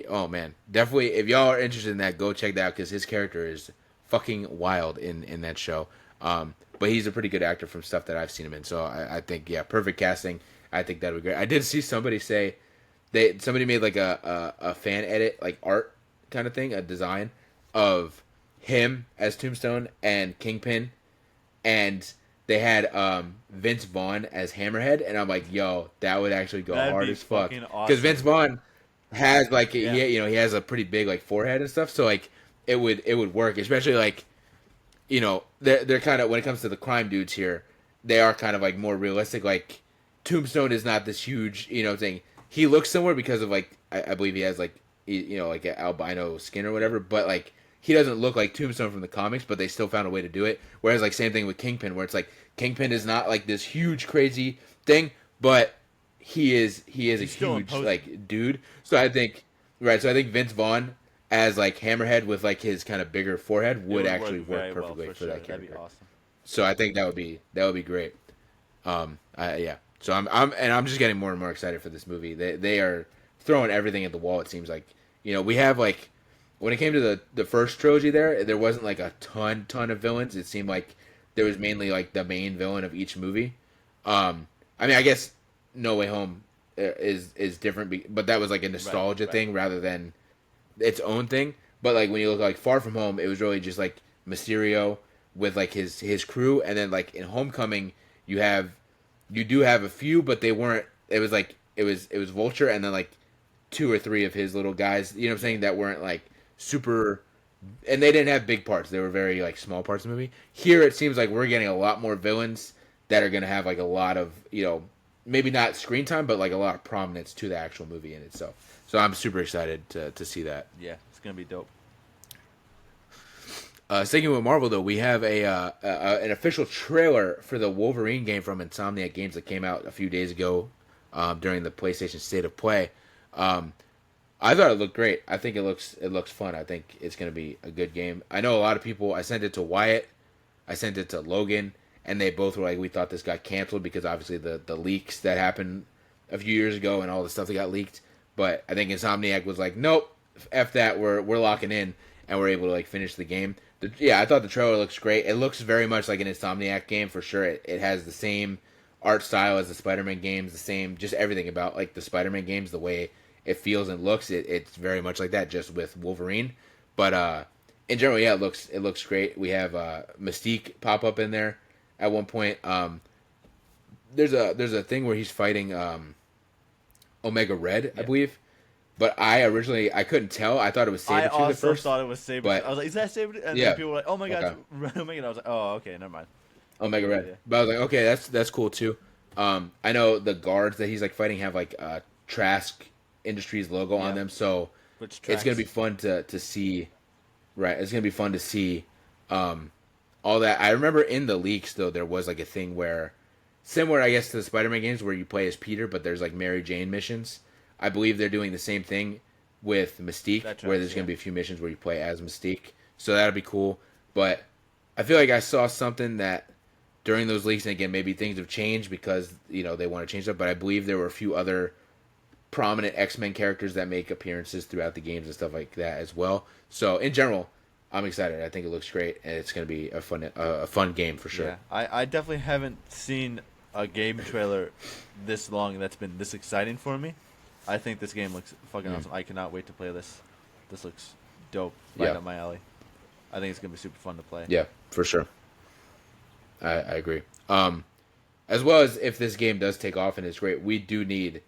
oh man, definitely. If y'all are interested in that, go check that out because his character is fucking wild in that show. But he's a pretty good actor from stuff that I've seen him in. So I think perfect casting. I think that would be great. I did see somebody say somebody made like a fan edit, like art kind of thing, a design of him as Tombstone and Kingpin, and they had Vince Vaughn as Hammerhead, and I'm like, yo, that would actually go
That'd
hard
be
as fuck
fucking
because
awesome.
Vince Vaughn has like
Yeah.
he has a pretty big like forehead and stuff, so like it would work, especially like they're kind of, when it comes to the crime dudes here, they are kind of like more realistic. Like Tombstone is not this huge, thing. He looks similar because of like I believe he has like like an albino skin or whatever, but like he doesn't look like Tombstone from the comics, but they still found a way to do it. Whereas like same thing with Kingpin, where it's like Kingpin is not like this huge crazy thing, but he is a
He's still
huge
imposing.
like dude. So I think Vince Vaughn as like Hammerhead with like his kind of bigger forehead
It
would actually work
very well
perfectly for
sure.
that character.
That'd be awesome.
So I think that would be great. Yeah. So I'm just getting more and more excited for this movie. They are throwing everything at the wall. It seems like we have like when it came to the first trilogy, there wasn't like a ton of villains. It seemed like there was mainly like the main villain of each movie. I mean, I guess No Way Home is different, but that was like a nostalgia
Right.
thing rather than its own thing. But like when you look like Far From Home, it was really just like Mysterio with like his crew, and then like in Homecoming you do have a few, but they weren't. It was like it was Vulture, and then like 2 or 3 of his little guys. You know what I'm saying? That weren't like super, and they didn't have big parts. They were very like small parts of the movie. Here it seems like we're getting a lot more villains that are gonna have like a lot of maybe not screen time, but like a lot of prominence to the actual movie in itself. So I'm super excited to see that.
Yeah, it's gonna be dope.
Sticking with Marvel, though, we have an official trailer for the Wolverine game from Insomniac Games that came out a few days ago during the PlayStation State of Play. I thought it looked great. I think it looks fun. I think it's going to be a good game. I know a lot of people. I sent it to Wyatt. I sent it to Logan, and they both were like, we thought this got canceled because obviously the leaks that happened a few years ago and all the stuff that got leaked. But I think Insomniac was like, nope, F that. We're locking in, and we're able to like finish the game. I thought the trailer looks great. It looks very much like an Insomniac game for sure. It has the same art style as the Spider-Man games, the same, just everything about like the Spider-Man games, the way it feels and looks. It's very much like that, just with Wolverine. But in general, yeah, it looks great. We have Mystique pop up in there at one point. There's a thing where he's fighting Omega Red, I believe. But I couldn't tell. I thought it was Sabretooth at first.
I also thought it was Sabretooth.
But,
I was like, is that Sabretooth? And then people were like, oh my god, Omega. I was like, oh, okay, never mind.
Omega Red. Yeah. But I was like, okay, that's cool too. I know the guards that he's like fighting have like Trask Industries logo on them, so it's gonna be fun to see. Right, it's gonna be fun to see all that. I remember in the leaks though, there was like a thing where similar, I guess, to the Spider-Man games where you play as Peter, but there's like Mary Jane missions. I believe they're doing the same thing with Mystique, where there's going to be a few missions where you play as Mystique. So that'll be cool. But I feel like I saw something that during those leaks, and again, maybe things have changed because, they want to change stuff, but I believe there were a few other prominent X-Men characters that make appearances throughout the games and stuff like that as well. So in general, I'm excited. I think it looks great, and it's going to be a fun game for sure.
Yeah, I definitely haven't seen a game trailer this long that's been this exciting for me. I think this game looks fucking awesome. I cannot wait to play this. This looks dope. Right up my alley. I think it's going to be super fun to play.
Yeah, for sure. I agree. As well as if this game does take off and it's great, we do need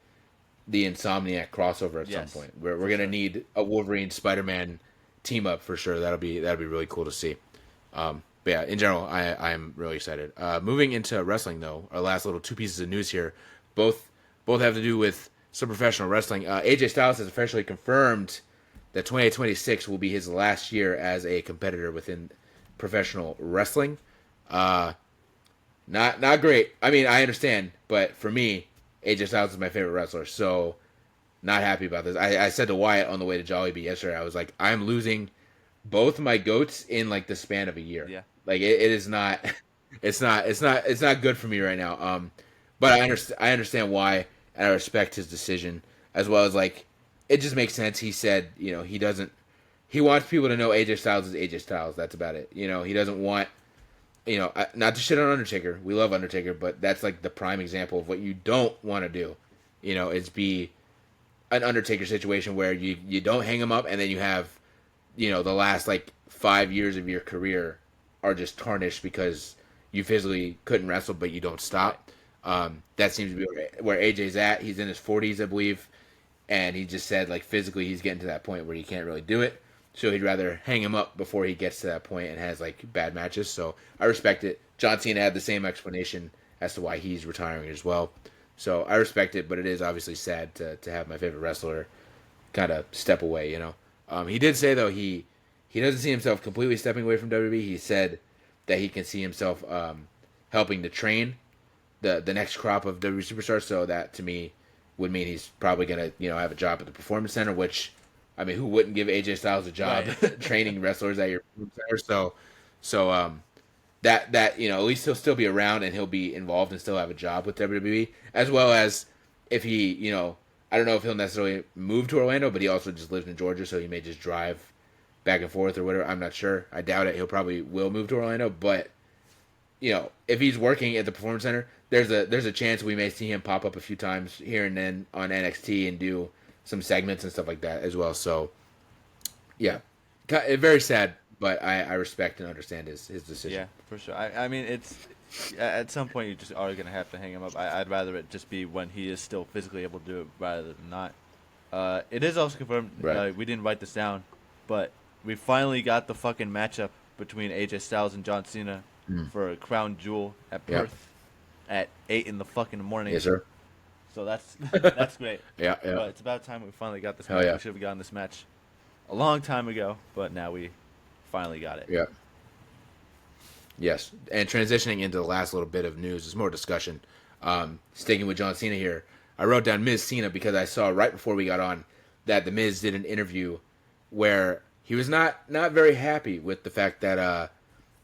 the Insomniac crossover at some point. We're going to need a Wolverine Spider-Man team up for sure. That'll be really cool to see. But yeah, in general, I'm really excited. Moving into wrestling though, our last little two pieces of news here, both have to do with some professional wrestling. AJ Styles has officially confirmed that 2026 will be his last year as a competitor within professional wrestling. Not great. I mean, I understand, but for me, AJ Styles is my favorite wrestler, so not happy about this. I said to Wyatt on the way to Jollibee yesterday, I was like, I'm losing both my goats in like the span of a year.
Yeah.
Like it is not. It's not good for me right now. But I understand why. And I respect his decision, as well as like, it just makes sense. He said, he wants people to know AJ Styles is AJ Styles. That's about it. He doesn't want, not to shit on Undertaker. We love Undertaker, but that's like the prime example of what you don't want to do. Is be an Undertaker situation where you don't hang him up, and then you have, the last like 5 years of your career are just tarnished because you physically couldn't wrestle, but you don't stop. That seems to be where AJ's at. He's in his 40s, I believe, and he just said like physically he's getting to that point where he can't really do it. So he'd rather hang him up before he gets to that point and has like bad matches. So I respect it. John Cena had the same explanation as to why he's retiring as well. So I respect it, but it is obviously sad to have my favorite wrestler kind of step away. He did say though he doesn't see himself completely stepping away from WWE. He said that he can see himself helping to train the next crop of WWE superstars, so that to me would mean he's probably gonna have a job at the Performance Center, which I mean, who wouldn't give AJ Styles a job training wrestlers at your Performance Center? So that at least he'll still be around and he'll be involved and still have a job with WWE, as well as if he I don't know if he'll necessarily move to Orlando, but he also just lives in Georgia, so he may just drive back and forth or whatever. I'm not sure. I doubt it. He'll probably will move to Orlando, but if he's working at the Performance Center, there's a chance we may see him pop up a few times here and then on NXT and do some segments and stuff like that as well. So, yeah, very sad, but I respect and understand his decision.
Yeah, for sure. I mean, it's at some point you just are gonna have to hang him up. I'd rather it just be when he is still physically able to do it rather than not. It is also confirmed.
Right.
We didn't write this down, but we finally got the fucking matchup between AJ Styles and John Cena for a crown jewel at Perth at 8 in the fucking morning.
Yes, sir.
So that's great.
Yeah.
But it's about time we finally got this match. We should have gotten this match a long time ago, but now we finally got it.
Yeah. Yes, and transitioning into the last little bit of news is more discussion. Sticking with John Cena here, I wrote down Miz Cena because I saw right before we got on that the Miz did an interview where he was not very happy with the fact that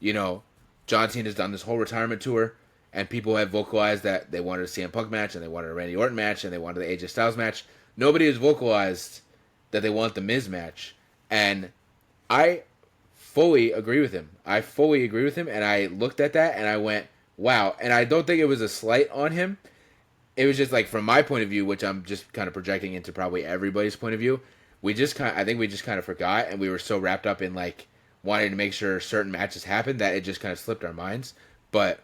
John Cena's done this whole retirement tour, and people have vocalized that they wanted a CM Punk match and they wanted a Randy Orton match and they wanted the AJ Styles match. Nobody has vocalized that they want the Miz match, and I fully agree with him. And I looked at that and I went, wow. And I don't think it was a slight on him. It was just like from my point of view, which I'm just kind of projecting into probably everybody's point of view. I think we just kind of forgot, and we were so wrapped up in like wanting to make sure certain matches happened that it just kind of slipped our minds. But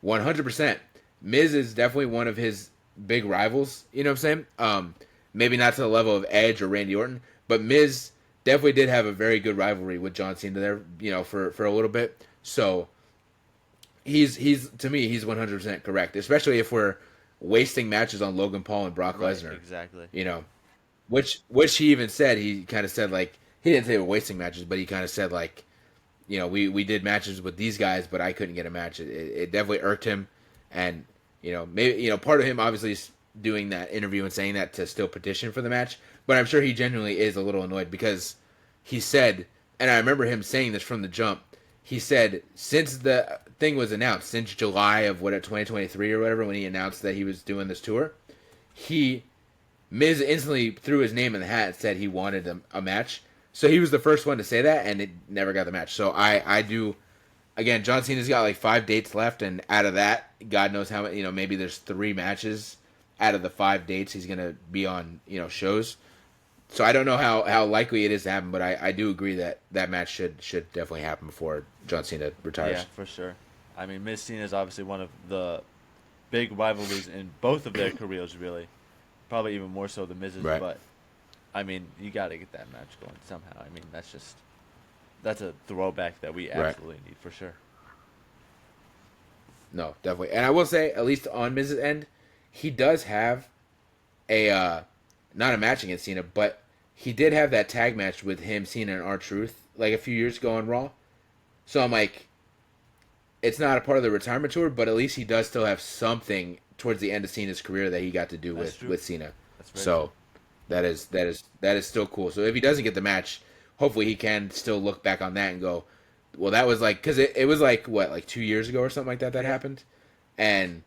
100%, Miz is definitely one of his big rivals. You know what I'm saying? Maybe not to the level of Edge or Randy Orton, but Miz definitely did have a very good rivalry with John Cena there, for a little bit. So he's to me, he's 100% correct, especially if we're wasting matches on Logan Paul and Brock Lesnar.
Exactly.
Which he even said, he kind of said like, he didn't say we're wasting matches, but he kind of said like, we did matches with these guys, but I couldn't get a match. It definitely irked him, and maybe part of him obviously is doing that interview and saying that to still petition for the match, but I'm sure he genuinely is a little annoyed because he said, and I remember him saying this from the jump, he said since the thing was announced, since July of 2023 or whatever, when he announced that he was doing this tour, Miz instantly threw his name in the hat and said he wanted a match. So he was the first one to say that, and it never got the match. So I do, again, John Cena's got like 5 dates left, and out of that, God knows how many, maybe there's 3 matches out of the 5 dates he's going to be on, shows. So I don't know how likely it is to happen, but I do agree that match should definitely happen before John Cena retires.
Yeah, for sure. I mean, Miz Cena is obviously one of the big rivalries in both of their careers, really. Probably even more so than Miz's,
right.
But I mean, you got to get that match going somehow. I mean, that's a throwback that we absolutely need for sure.
No, definitely. And I will say, at least on Miz's end, he does have a not a match against Cena, but he did have that tag match with him, Cena, and R-Truth like a few years ago on Raw. So I'm like, it's not a part of the retirement tour, but at least he does still have something towards the end of Cena's career that he got to do with Cena. So that is still cool. So if he doesn't get the match, hopefully he can still look back on that and go, well, that was like, because it was like what, like 2 years ago or something like that happened, and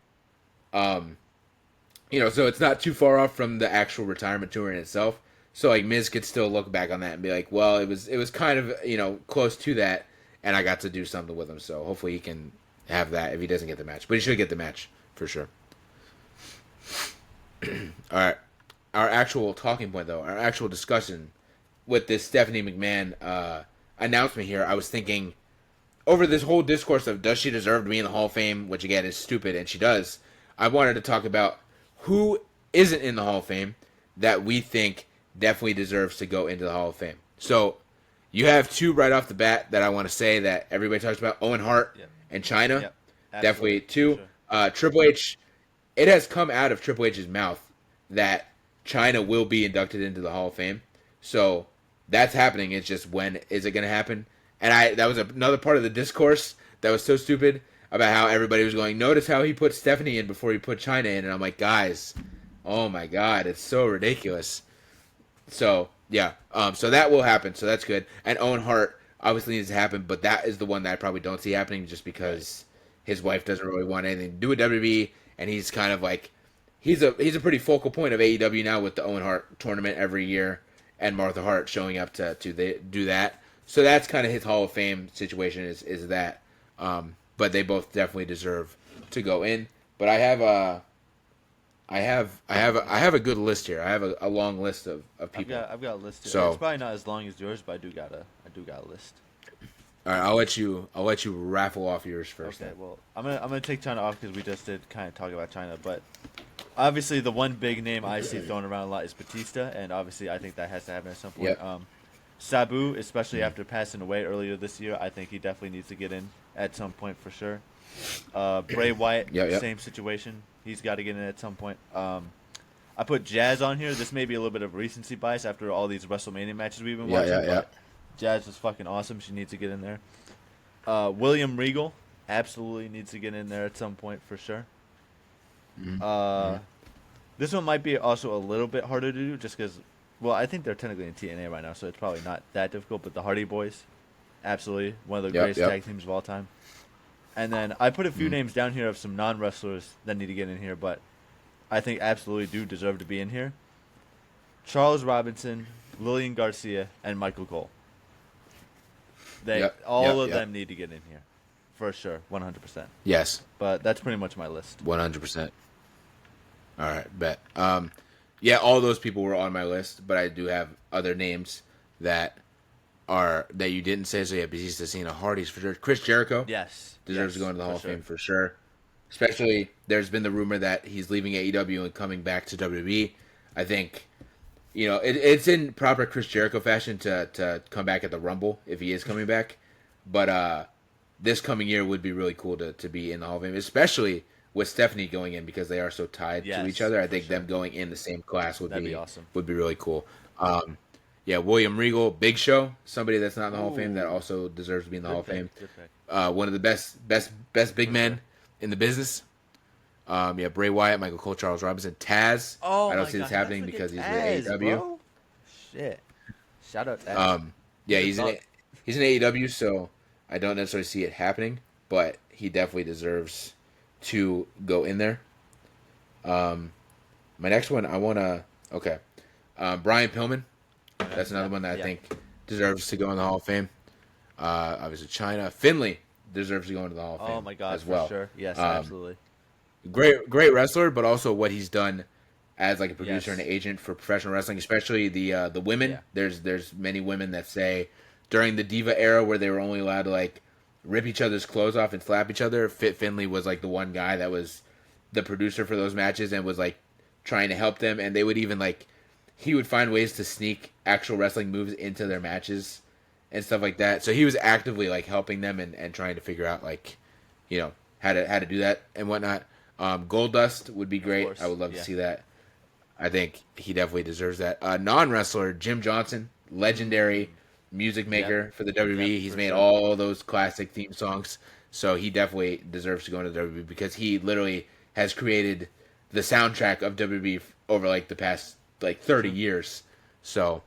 so it's not too far off from the actual retirement tour in itself. So like Miz could still look back on that and be like, well, it was kind of close to that, and I got to do something with him. So hopefully he can have that if he doesn't get the match, but he should get the match for sure. All right, our actual talking point though, our actual discussion with this Stephanie McMahon announcement here, I was thinking over this whole discourse of does she deserve to be in the Hall of Fame, which again is stupid, and she does. I wanted to talk about who isn't in the Hall of Fame that we think definitely deserves to go into the Hall of Fame. So you have 2 right off the bat that I want to say that everybody talks about: Owen Hart and Chyna.
Yep.
Definitely 2.
Sure.
Triple H. It has come out of Triple H's mouth that Chyna will be inducted into the Hall of Fame. So that's happening. It's just, when is it going to happen? And that was another part of the discourse that was so stupid about how everybody was going, notice how he put Stephanie in before he put Chyna in. And I'm like, guys, oh my God, it's so ridiculous. So, yeah. So that will happen. So that's good. And Owen Hart obviously needs to happen, but that is the one that I probably don't see happening just because his wife doesn't really want anything to do with WWE. And he's kind of like, he's a pretty focal point of AEW now with the Owen Hart tournament every year and Martha Hart showing up to do that. So that's kind of his Hall of Fame situation is that. But they both definitely deserve to go in. But I have a good list here. I have a long list of people.
I've got a list here.
So,
it's probably not as long as yours, but I do got a list.
All right, I'll let you raffle off yours first.
Okay,
then.
well, I'm gonna take China off because we just did kind of talk about China, but obviously the one big name I see thrown around a lot is Batista, and obviously I think that has to happen at some point.
Yep.
Sabu, especially after passing away earlier this year, I think he definitely needs to get in at some point for sure. Bray Wyatt, same situation. He's got to get in at some point. I put Jazz on here. This may be a little bit of recency bias after all these WrestleMania matches we've been watching.
Yeah.
Jazz is fucking awesome. She needs to get in there. William Regal absolutely needs to get in there at some point for sure.
Mm-hmm.
This one might be also a little bit harder to do just because, well, I think they're technically in TNA right now, so it's probably not that difficult. But the Hardy Boys, absolutely one of the greatest tag teams of all time. And then I put a few names down here of some non-wrestlers that need to get in here, but I think absolutely do deserve to be in here. Charles Robinson, Lillian Garcia, and Michael Cole. All of them need to get in here, for sure, 100%.
Yes.
But that's pretty much my list.
100%. All right, bet. Yeah, all those people were on my list, but I do have other names that you didn't say. So yeah, Batista, Cena, Hardy's for sure. Chris Jericho, deserves to go into the Hall of Fame for sure. Especially, there's been the rumor that he's leaving AEW and coming back to WWE. I think, it's in proper Chris Jericho fashion to come back at the Rumble if he is coming back. But this coming year would be really cool to be in the Hall of Fame, especially with Stephanie going in because they are so tied to each other. I think them going in the same class would be awesome. Would be really cool. Yeah, William Regal, Big Show, somebody that's not in the Hall of Fame that also deserves to be in the Hall of Fame. One of the best big men in the business. Yeah, Bray Wyatt, Michael Cole, Charles Robinson, Taz. I don't see this happening because he's with AEW.
Bro. Shit. Shout out Taz.
Yeah, he's in AEW, so I don't necessarily see it happening, but he definitely deserves to go in there. My next one, Brian Pillman. That's another one that I think deserves to go in the Hall of Fame. Obviously, China. Finley deserves to go into the Hall of Fame.
Oh my God,
as well.
For sure. Yes, absolutely.
Great wrestler, but also what he's done as like a producer and an agent for professional wrestling, especially the women. Yeah. There's many women that say during the Diva era where they were only allowed to like rip each other's clothes off and slap each other, Finley was like the one guy that was the producer for those matches and was like trying to help them, and they would even like he would find ways to sneak actual wrestling moves into their matches and stuff like that. So he was actively like helping them and trying to figure out like, how to do that and whatnot. Goldust would be great. I would love to see that. I think he definitely deserves that. Non-wrestler, Jim Johnson, legendary music maker for the WWE. He's made all those classic theme songs. So he definitely deserves to go into the WWE because he literally has created the soundtrack of WWE over like the past like 30 years. So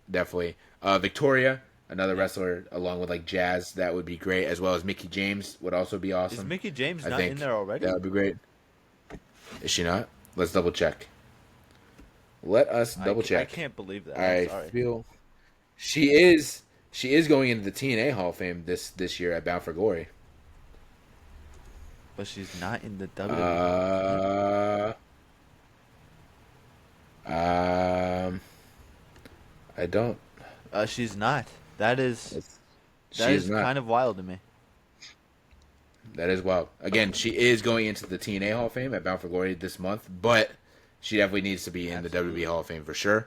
definitely. Victoria, another wrestler along with like Jazz, that would be great, as well as Mickey James would also be awesome.
Is Mickey James not in there already?
That would be great. Is she not? Let's double check. Let us double check.
I can't believe that.
I feel she is going into the TNA Hall of Fame this year at Bound for Glory.
But she's not in the WWE.
I don't.
She's not. That is kind of wild to me.
That is wild. Again, she is going into the TNA Hall of Fame at Bound for Glory this month, but she definitely needs to be in the WWE Hall of Fame for sure.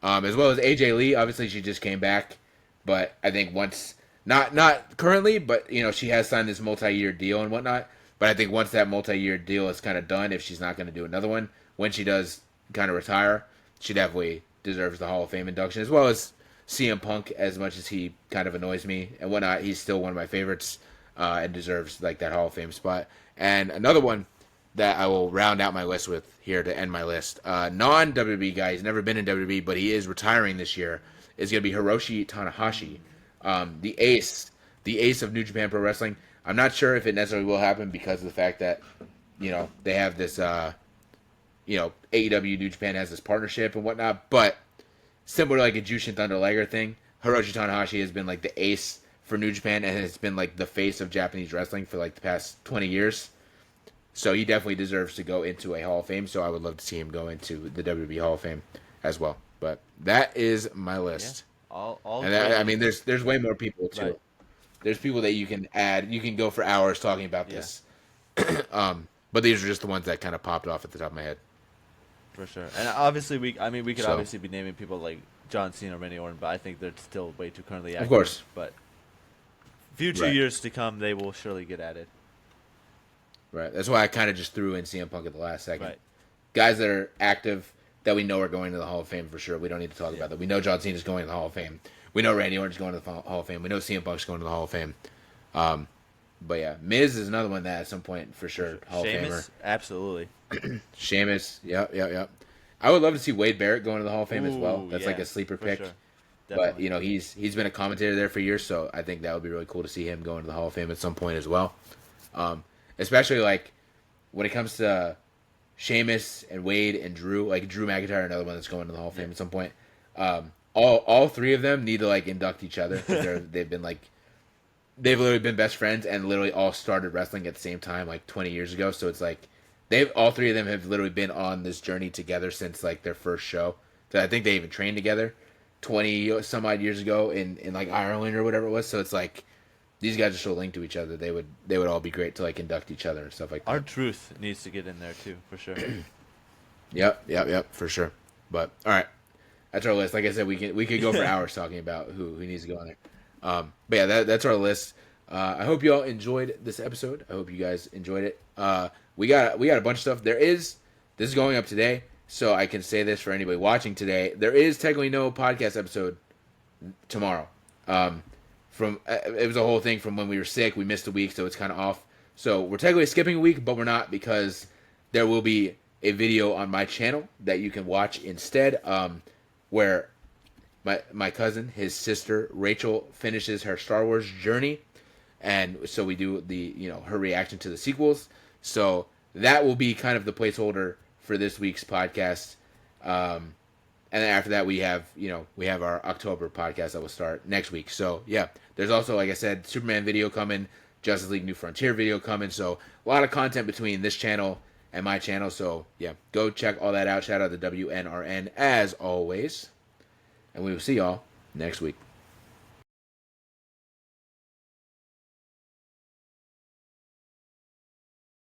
As well as AJ Lee. Obviously, she just came back, but I think once, not currently, but she has signed this multi-year deal and whatnot. But I think once that multi-year deal is kind of done, if she's not going to do another one, when she does kind of retire, she definitely deserves the Hall of Fame induction, as well as CM Punk. As much as he kind of annoys me and whatnot, he's still one of my favorites. And deserves like that Hall of Fame spot. And another one that I will round out my list with here to end my list. Non-WWE guy, he's never been in WWE, but he is retiring this year, is going to be Hiroshi Tanahashi, the ace of New Japan Pro Wrestling. I'm not sure if it necessarily will happen because of the fact that, they have this, AEW New Japan has this partnership and whatnot, but similar to like a Jushin Thunder Liger thing, Hiroshi Tanahashi has been like the ace for New Japan and has been like the face of Japanese wrestling for like the past 20 years. So he definitely deserves to go into a Hall of Fame. So I would love to see him go into the WWE Hall of Fame as well. But that is my list.
Yeah.
I mean, there's way more people too. Right. There's people that you can add. You can go for hours talking about this. But these are just the ones that kind of popped off at the top of my head.
For sure. And obviously, we could obviously be naming people like John Cena or Randy Orton, but I think they're still way too currently active.
Of course.
But future years to come, they will surely get added.
Right. That's why I kind of just threw in CM Punk at the last second.
Right.
Guys that are active that we know are going to the Hall of Fame for sure. We don't need to talk about that. We know John Cena's going to the Hall of Fame. We know Randy Orton's going to the Hall of Fame. We know CM Punk's going to the Hall of Fame. But yeah, Miz is another one that at some point for sure Hall of Famer.
Sheamus, absolutely.
Sheamus, yep. I would love to see Wade Barrett go into the Hall of Fame as well.
Ooh,
That's
yeah,
like a sleeper
for
pick.
sure.
But
Definitely.
he's been a commentator there for years, so I think that would be really cool to see him go into the Hall of Fame at some point as well. Especially like when it comes to Sheamus and Wade and Drew, like Drew McIntyre, another one that's going to the Hall of Fame at some point. All three of them need to like induct each other because they've literally been best friends and literally all started wrestling at the same time like 20 years ago. So it's like all three of them have literally been on this journey together since like their first show. So I think they even trained together 20 some odd years ago in like Ireland or whatever it was. So it's like these guys are so linked to each other. They would all be great to like induct each other and stuff like that.
R-Truth needs to get in there too, for sure.
Yep, for sure. But all right, that's our list. Like I said, we could go for hours talking about who needs to go in there. But yeah, that's our list. I hope you all enjoyed this episode. I hope you guys enjoyed it. We got a bunch of stuff. This is going up today, so I can say this for anybody watching today. There is technically no podcast episode tomorrow. It was a whole thing from when we were sick. We missed a week, so it's kind of off. So we're technically skipping a week, but we're not because there will be a video on my channel that you can watch instead, where my cousin, his sister Rachel, finishes her Star Wars journey, and so we do her reaction to the sequels. So that will be kind of the placeholder for this week's podcast. And then after that, we have our October podcast that will start next week. So yeah, there's also, like I said, Superman video coming, Justice League New Frontier video coming. So a lot of content between this channel and my channel. So yeah, go check all that out. Shout out to WNRN as always. And we will see y'all next week.